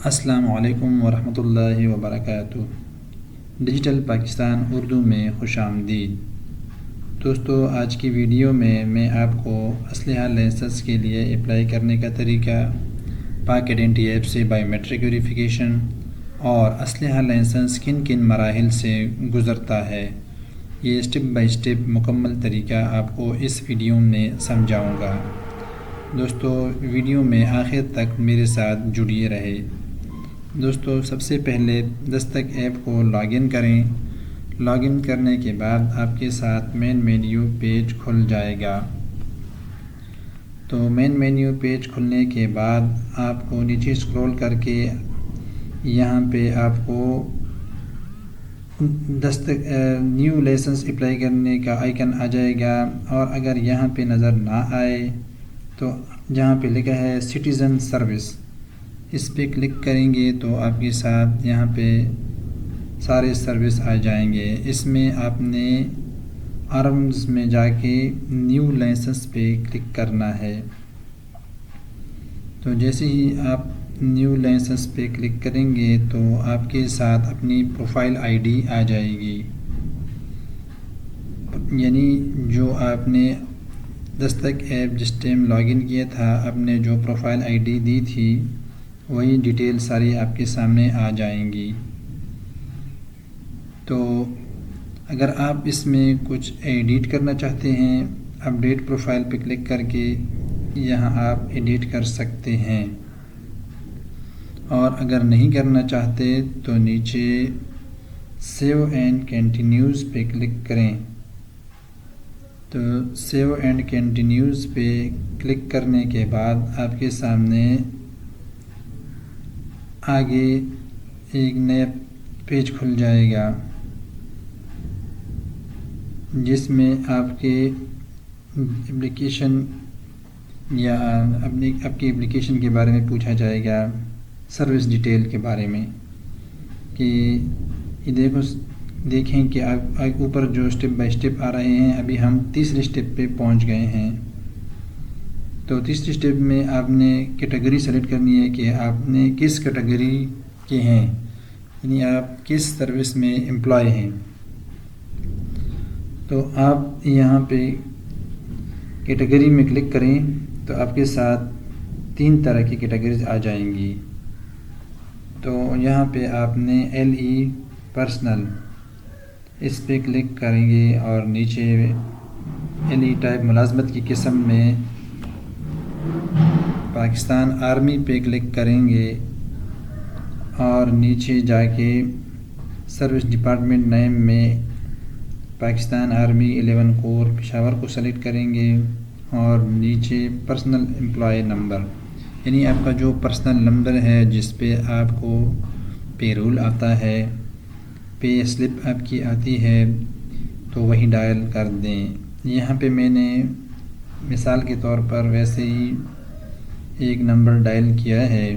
السلام علیکم ورحمۃ اللہ وبرکاتہ۔ ڈیجیٹل پاکستان اردو میں خوش آمدید۔ دوستو، آج کی ویڈیو میں آپ کو اسلحہ لائسنس کے لیے اپلائی کرنے کا طریقہ، پاک آئیڈینٹی ایپ سے بائیو میٹرک ویریفیکیشن اور اسلحہ لائسنس کن کن مراحل سے گزرتا ہے، یہ سٹیپ بائی سٹیپ مکمل طریقہ آپ کو اس ویڈیو میں سمجھاؤں گا۔ دوستو، ویڈیو میں آخر تک میرے ساتھ جڑیے رہے۔ دوستو، سب سے پہلے دستک ایپ کو لاگ ان کریں۔ لاگ ان کرنے کے بعد آپ کے ساتھ مین مینیو پیج کھل جائے گا۔ تو مین مینیو پیج کھلنے کے بعد آپ کو نیچے اسکرول کر کے یہاں پہ آپ کو نیو لائسنس اپلائی کرنے کا آئیکن آ جائے گا، اور اگر یہاں پہ نظر نہ آئے تو جہاں پہ لکھا ہے سٹیزن سروس، اس پہ کلک کریں گے تو آپ کے ساتھ یہاں پہ سارے سروس آ جائیں گے۔ اس میں آپ نے آرمز میں جا کے نیو لائسنس پہ کلک کرنا ہے۔ تو جیسے ہی آپ نیو لائسنس پہ کلک کریں گے تو آپ کے ساتھ اپنی پروفائل آئی ڈی آ جائے گی، یعنی جو آپ نے دستک ایپ جس ٹائم لاگ ان کیا تھا، آپ نے جو پروفائل آئی ڈی دی تھی وہی ڈیٹیل ساری آپ کے سامنے آ جائیں گی۔ تو اگر آپ اس میں کچھ ایڈٹ کرنا چاہتے ہیں، اپڈیٹ پروفائل پہ کلک کر کے یہاں آپ ایڈٹ کر سکتے ہیں، اور اگر نہیں کرنا چاہتے تو نیچے سیو اینڈ کنٹینیوز پہ کلک کریں۔ تو سیو اینڈ کنٹینیوز پہ کلک کرنے کے بعد آپ کے سامنے آگے ایک نیا پیج کھل جائے گا، جس میں آپ کے اپلیکیشن یا آپ کی اپلیکیشن کے بارے میں پوچھا جائے گا، سروس ڈیٹیل کے بارے میں، کہ یہ دیکھیں کہ آپ اوپر جو سٹیپ بائی سٹیپ آ رہے ہیں، ابھی ہم تیسرے سٹیپ پہ پہنچ گئے ہیں۔ تو تیسری سٹیپ میں آپ نے کیٹیگری سلیکٹ کرنی ہے کہ آپ نے کس کیٹیگری کے ہیں، یعنی آپ کس سروس میں امپلائی ہیں۔ تو آپ یہاں پہ کیٹیگری میں کلک کریں تو آپ کے ساتھ 3 طرح کی کیٹیگریز آ جائیں گی۔ تو یہاں پہ آپ نے LE پرسنل اس پہ کلک کریں گے، اور نیچے LE ٹائپ ملازمت کی قسم میں پاکستان آرمی پہ کلک کریں گے، اور نیچے جا کے سروس ڈپارٹمنٹ نیم میں پاکستان آرمی 11 کور پشاور کو سلیکٹ کریں گے، اور نیچے پرسنل امپلائی نمبر، یعنی آپ کا جو پرسنل نمبر ہے جس پہ آپ کو پے رول آتا ہے، پے سلپ آپ کی آتی ہے، تو وہی ڈائل کر دیں۔ یہاں پہ میں نے مثال کے طور پر ویسے ہی ایک نمبر ڈائل کیا ہے،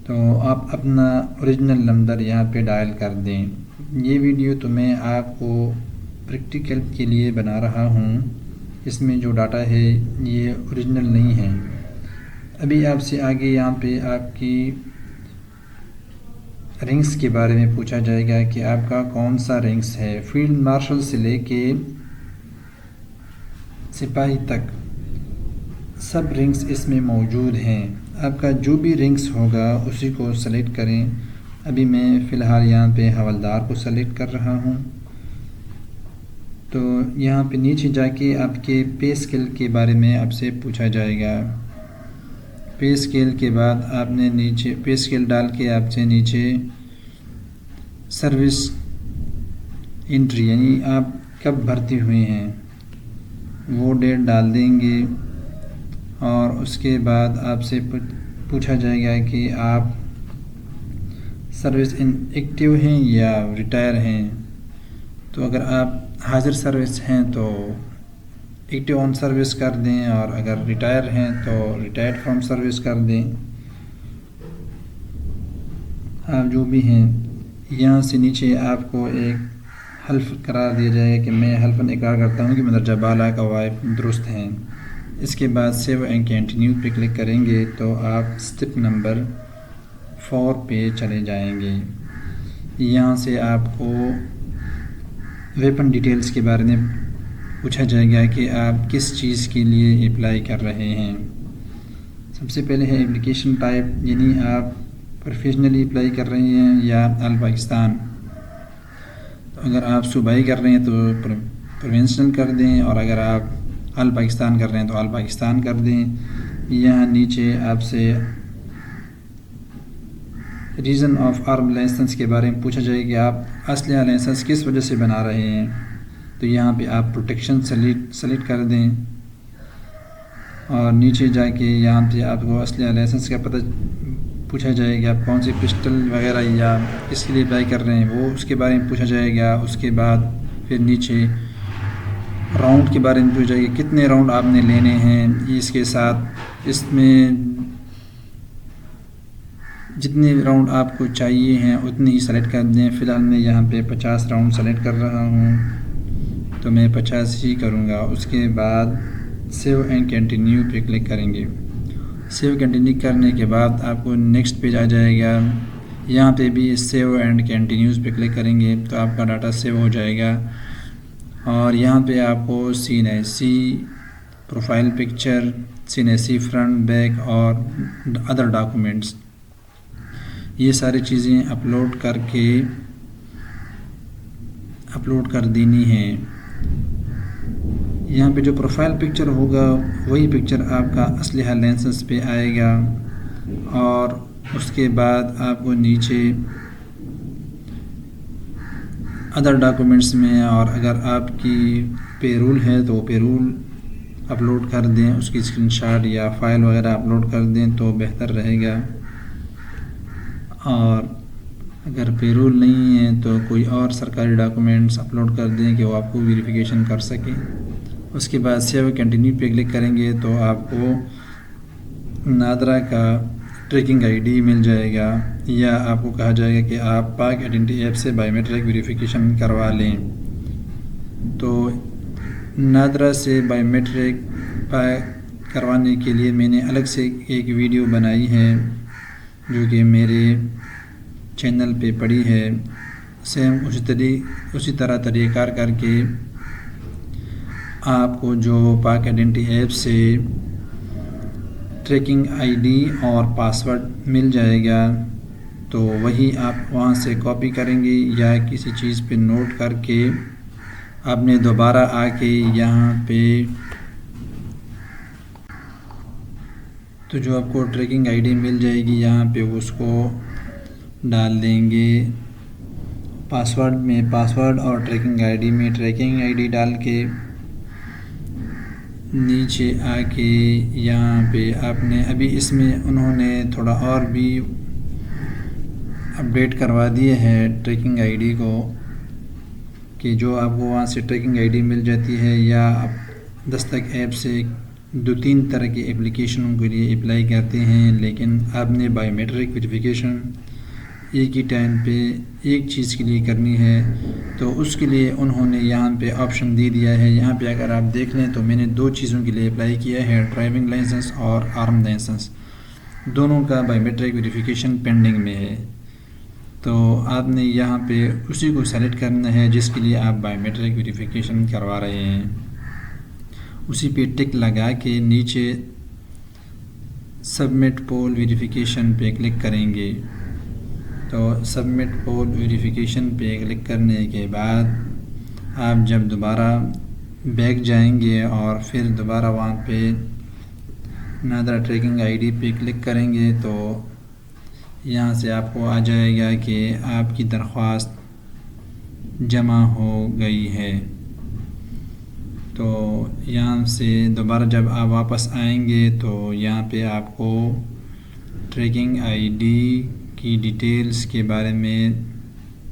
تو آپ اپنا اوریجنل نمبر یہاں پہ ڈائل کر دیں۔ یہ ویڈیو تو میں آپ کو پریکٹیکل کے لیے بنا رہا ہوں، اس میں جو ڈاٹا ہے یہ اوریجنل نہیں ہے۔ ابھی آپ سے آگے یہاں پہ آپ کی رینکس کے بارے میں پوچھا جائے گا کہ آپ کا کون سا رینکس ہے۔ فیلڈ مارشل سے لے کے سپاہی تک سب رینکس اس میں موجود ہیں۔ آپ کا جو بھی رینکس ہوگا اسی کو سلیکٹ کریں۔ ابھی میں فی الحال یہاں پہ حوالدار کو سلیکٹ کر رہا ہوں۔ تو یہاں پہ نیچے جا کے آپ کے پے اسکیل کے بارے میں آپ سے پوچھا جائے گا۔ پے اسکیل کے بعد آپ نے نیچے پے اسکیل ڈال کے آپ سے نیچے سروس انٹری، یعنی آپ کب بھرتی ہوئے ہیں وہ ڈیٹ ڈال دیں گے، اور اس کے بعد آپ سے پوچھا جائے گا کہ آپ سروس ایکٹیو ہیں یا ریٹائر ہیں۔ تو اگر آپ حاضر سروس ہیں تو ایکٹیو آن سروس کر دیں، اور اگر ریٹائر ہیں تو ریٹائرڈ فرام سروس کر دیں۔ آپ جو بھی ہیں، یہاں سے نیچے آپ کو ایک حلف قرار دیا جائے گا کہ میں حلفاً اقرار کرتا ہوں کہ مندرجہ بالا قواعد درست ہیں۔ اس کے بعد سیو اینڈ کنٹینیو پہ کلک کریں گے تو آپ سٹیپ نمبر 4 پہ چلے جائیں گے۔ یہاں سے آپ کو ویپن ڈیٹیلز کے بارے میں پوچھا جائے گا کہ آپ کس چیز کے لیے اپلائی کر رہے ہیں۔ سب سے پہلے ہے اپلیکیشن ٹائپ، یعنی آپ پروفیشنلی اپلائی کر رہے ہیں یا آل پاکستان۔ تو اگر آپ صوبائی کر رہے ہیں تو پروونشنل کر دیں، اور اگر آپ آل پاکستان کر رہے ہیں تو آل پاکستان کر دیں۔ یہاں نیچے آپ سے ریزن آف آرم لائسنس کے بارے میں پوچھا جائے کہ آپ اسلحہ لائسنس کس وجہ سے بنا رہے ہیں، تو یہاں پہ آپ پروٹیکشن سلیکٹ کر دیں، اور نیچے جا کے یہاں پہ آپ کو اسلحہ لائسنس کا پتہ پوچھا جائے گا، آپ کون سی پسٹل وغیرہ یا کس کے لیے اپلائی کر رہے ہیں وہ اس کے بارے میں پوچھا جائے گا۔ اس کے بعد پھر نیچے راؤنڈ کے بارے میں پوچھا جائے گا، کتنے راؤنڈ آپ نے لینے ہیں، اس کے ساتھ اس میں جتنے راؤنڈ آپ کو چاہیے ہیں اتنے ہی سلیکٹ کر دیں۔ فی الحال میں یہاں پہ 50 راؤنڈ سلیکٹ کر رہا ہوں، تو میں 50 ہی کروں گا۔ اس کے بعد سیو اینڈ کنٹینیو پہ کلک کریں گے۔ سیو کنٹینیو کرنے کے بعد آپ کو نیکسٹ پیج آ جائے گا، یہاں پہ بھی سیو اینڈ کنٹینیوز پہ کلک کریں گے تو آپ کا ڈاٹا سیو ہو جائے گا، اور یہاں پہ آپ کو CNIC profile picture, CNIC front back اور ادر ڈاکومنٹس، یہ ساری چیزیں اپلوڈ کر دینی ہیں۔ یہاں پہ جو پروفائل پکچر ہوگا وہی پکچر آپ کا اسلحہ لائسنس پہ آئے گا، اور اس کے بعد آپ کو نیچے ادر ڈاکومنٹس میں، اور اگر آپ کی پے رول ہے تو پے رول اپلوڈ کر دیں، اس کی اسکرین شاٹ یا فائل وغیرہ اپلوڈ کر دیں تو بہتر رہے گا، اور اگر پے رول نہیں ہے تو کوئی اور سرکاری ڈاکومنٹس اپلوڈ کر دیں کہ وہ آپ کو ویریفیکیشن کر سکیں۔ اس کے بعد سیو کنٹینیو پہ کلک کریں گے تو آپ کو نادرا کا ٹریکنگ ID مل جائے گا، یا آپ کو کہا جائے گا کہ آپ پاک آئیڈینٹی ایپ سے بائیو میٹرک ویریفیکیشن کروا لیں۔ تو نادرا سے بائیو میٹرک کروانے کے لیے میں نے الگ سے ایک ویڈیو بنائی ہے جو کہ میرے چینل پہ پڑی ہے، سیم اسی طرح طریقہ کار کر کے آپ کو جو پاک آئیڈینٹی ایپ سے ٹریکنگ ID اور پاسورڈ مل جائے گا تو وہی آپ وہاں سے کاپی کریں گے یا کسی چیز پہ نوٹ کر کے آپ نے دوبارہ آ کے یہاں پہ تو جو آپ کو ٹریکنگ ID مل جائے گی یہاں پہ اس کو ڈال دیں گے، پاسورڈ میں پاسورڈ اور ٹریکنگ ID میں ٹریکنگ ID ڈال کے نیچے آ کے یہاں پہ آپ نے ابھی اس میں انہوں نے تھوڑا اور بھی اپڈیٹ کروا دیے ہے ٹریکنگ ID کو، کہ جو آپ کو وہاں سے ٹریکنگ ID مل جاتی ہے، یا آپ دستک ایپ سے 2-3 طرح کی اپلیکیشنوں کے لیے اپلائی کرتے ہیں، لیکن آپ نے بائیو میٹرک ویریفیکیشن ایک ہی ٹائم پہ ایک چیز کے لیے کرنی ہے، تو اس کے لیے انہوں نے یہاں پہ آپشن دے دیا ہے۔ یہاں پہ اگر آپ دیکھ لیں تو میں نے 2 چیزوں کے لیے اپلائی کیا ہے، ڈرائیونگ لائسنس اور آرم لائسنس، دونوں کا بائیو میٹرک ویریفیکیشن پینڈنگ میں ہے، تو آپ نے یہاں پہ اسی کو سیلیکٹ کرنا ہے جس کے لیے آپ بائیو میٹرک ویریفیکیشن کروا رہے ہیں، اسی پہ ٹک لگا کے نیچے سبمٹ پول ویریفیکیشن پہ کلک کریں گے۔ تو سبمٹ پول ویریفیکیشن پہ کلک کرنے کے بعد آپ جب دوبارہ بیک جائیں گے اور پھر دوبارہ وہاں پہ نادرا ٹریکنگ ID پہ کلک کریں گے تو یہاں سے آپ کو آ جائے گا کہ آپ کی درخواست جمع ہو گئی ہے۔ تو یہاں سے دوبارہ جب آپ واپس آئیں گے تو یہاں پہ آپ کو ٹریکنگ ID کی ڈیٹیلز کے بارے میں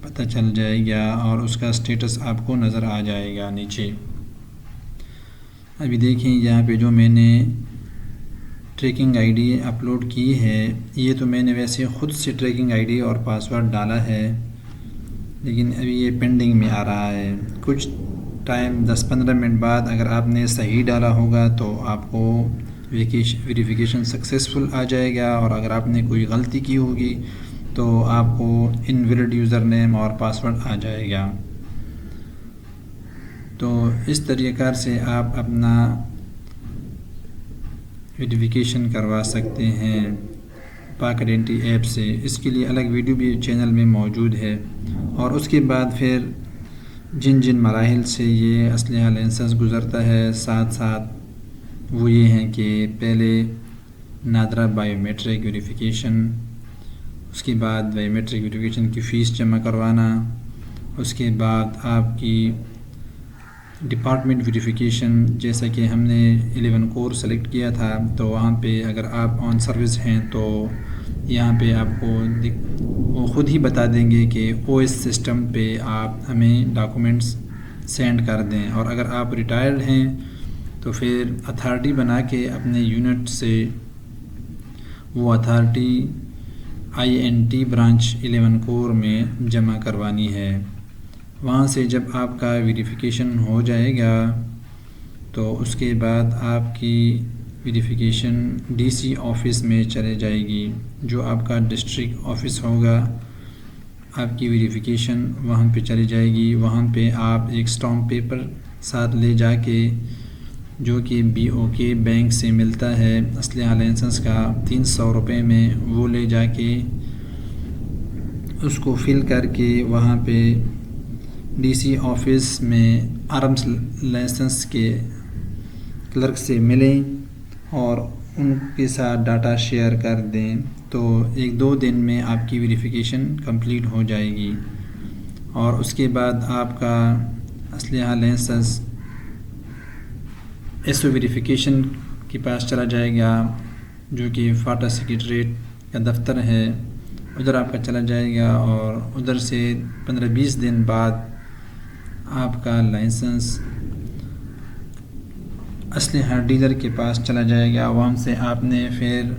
پتہ چل جائے گا اور اس کا سٹیٹس آپ کو نظر آ جائے گا نیچے۔ ابھی دیکھیں یہاں پہ جو میں نے ٹریکنگ ID اپلوڈ کی ہے، یہ تو میں نے ویسے خود سے ٹریکنگ ID اور پاسورڈ ڈالا ہے، لیکن ابھی یہ پینڈنگ میں آ رہا ہے۔ کچھ ٹائم 10-15 منٹ بعد اگر آپ نے صحیح ڈالا ہوگا تو آپ کو ویریفیکیشن سکسیزفل آ جائے گا، اور اگر آپ نے کوئی غلطی کی ہوگی تو آپ کو انویلڈ یوزر نیم اور پاسورڈ آ جائے گا۔ تو اس طریقہ کار سے آپ اپنا ویریفیکیشن کروا سکتے ہیں پاک آئیڈینٹی ایپ سے۔ اس کے لیے الگ ویڈیو بھی چینل میں موجود ہے۔ اور اس کے بعد پھر جن جن مراحل سے یہ اسلحہ لائسنس گزرتا ہے، ساتھ ساتھ وہ یہ ہیں کہ پہلے نادرا بائیو میٹرک ویریفیکیشن، اس کے بعد بائیو میٹرک ویریفیکیشن کی فیس جمع کروانا، اس کے بعد آپ کی ڈپارٹمنٹ ویریفیکیشن، جیسا کہ ہم نے 11 کور سلیکٹ کیا تھا تو وہاں پہ اگر آپ آن سروس ہیں تو یہاں پہ آپ کو وہ خود ہی بتا دیں گے کہ او ایس سسٹم پہ آپ ہمیں ڈاکومنٹس سینڈ کر دیں، اور اگر آپ ریٹائرڈ ہیں تو پھر اتھارٹی بنا کے اپنے یونٹ سے وہ اتھارٹی INT برانچ 11 کور میں جمع کروانی ہے۔ وہاں سے جب آپ کا ویریفیکیشن ہو جائے گا تو اس کے بعد آپ کی ویریفیکیشن DC آفس میں چلے جائے گی، جو آپ کا ڈسٹرکٹ آفس ہوگا۔ آپ کی ویریفیکیشن وہاں پہ چلی جائے گی۔ وہاں پہ آپ ایک اسٹامپ پیپر ساتھ لے جا کے، جو کہ BOK بینک سے ملتا ہے اسلحہ لائسنس کا 300 روپے میں، وہ لے جا کے اس کو فل کر کے وہاں پہ DC آفس میں آرمز لائسنس کے کلرک سے ملیں اور ان کے ساتھ ڈاٹا شیئر کر دیں، تو 1-2 دن میں آپ کی ویریفیکیشن کمپلیٹ ہو جائے گی، اور اس کے بعد آپ کا اسلحہ لائسنس SO ویریفیکیشن کے پاس چلا جائے گا، جو کہ فاٹا سیکریٹریٹ کا دفتر ہے، ادھر آپ کا چلا جائے گا، اور ادھر سے 15-20 دن بعد آپ کا لائسنس اسلحہ ڈیلر کے پاس چلا جائے گا۔ وہاں سے آپ نے پھر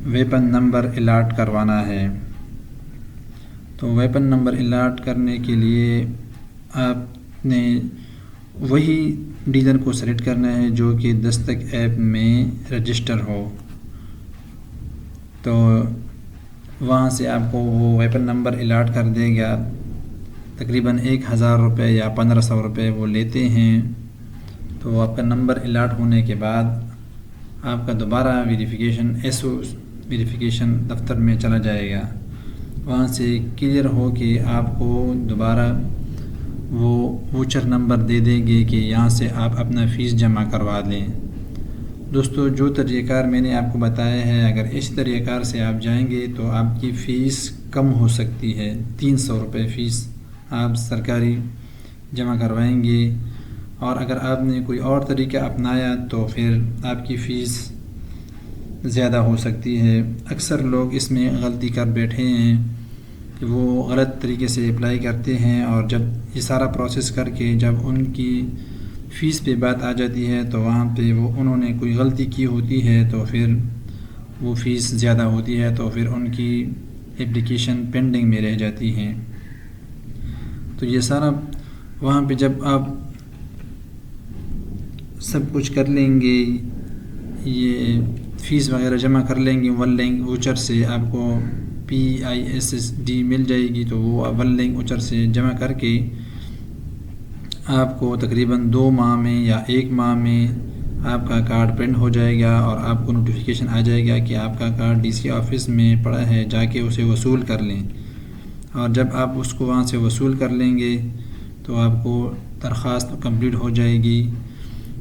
ویپن نمبر الاٹ کروانا ہے۔ تو ویپن نمبر الاٹ کرنے کے لیے آپ نے وہی ڈیلر کو سلیکٹ کرنا ہے جو کہ دستک ایپ میں رجسٹر ہو۔ تو وہاں سے آپ کو وہ ویپن نمبر الاٹ کر دے گا۔ تقریباً 1000 روپے یا 1500 روپے وہ لیتے ہیں۔ تو آپ کا نمبر الاٹ ہونے کے بعد آپ کا دوبارہ ویریفیکیشن SO ویریفیکیشن دفتر میں چلا جائے گا۔ وہاں سے کلیئر ہو کے آپ کو دوبارہ وہ ووچر نمبر دے دیں گے کہ یہاں سے آپ اپنا فیس جمع کروا لیں۔ دوستو، جو طریقہ کار میں نے آپ کو بتایا ہے، اگر اس طریقہ کار سے آپ جائیں گے تو آپ کی فیس کم ہو سکتی ہے۔ 300 روپے فیس آپ سرکاری جمع کروائیں گے، اور اگر آپ نے کوئی اور طریقہ اپنایا تو پھر آپ کی فیس زیادہ ہو سکتی ہے۔ اکثر لوگ اس میں غلطی کر بیٹھے ہیں کہ وہ غلط طریقے سے اپلائی کرتے ہیں، اور جب یہ سارا پروسیس کر کے جب ان کی فیس پہ بات آ جاتی ہے تو وہاں پہ انہوں نے کوئی غلطی کی ہوتی ہے تو پھر وہ فیس زیادہ ہوتی ہے، تو پھر ان کی اپلیکیشن پینڈنگ میں رہ جاتی ہیں۔ تو یہ سارا وہاں پہ جب آپ سب کچھ کر لیں گے، یہ فیس وغیرہ جمع کر لیں گے، ون لینک ووچر سے آپ کو PISSD مل جائے گی، تو وہ ون لینک ووچر سے جمع کر کے آپ کو تقریباً 2 ماہ میں یا 1 ماہ میں آپ کا کارڈ پرنٹ ہو جائے گا، اور آپ کو نوٹیفیکیشن آ جائے گا کہ آپ کا کارڈ DC آفس میں پڑا ہے، جا کے اسے وصول کر لیں۔ اور جب آپ اس کو وہاں سے وصول کر لیں گے تو آپ کو درخواست کمپلیٹ ہو جائے گی۔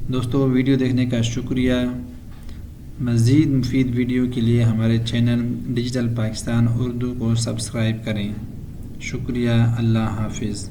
دوستو، ویڈیو دیکھنے کا شکریہ۔ مزید مفید ویڈیو کے لیے ہمارے چینل ڈیجیٹل پاکستان اردو کو سبسکرائب کریں۔ شکریہ۔ اللہ حافظ۔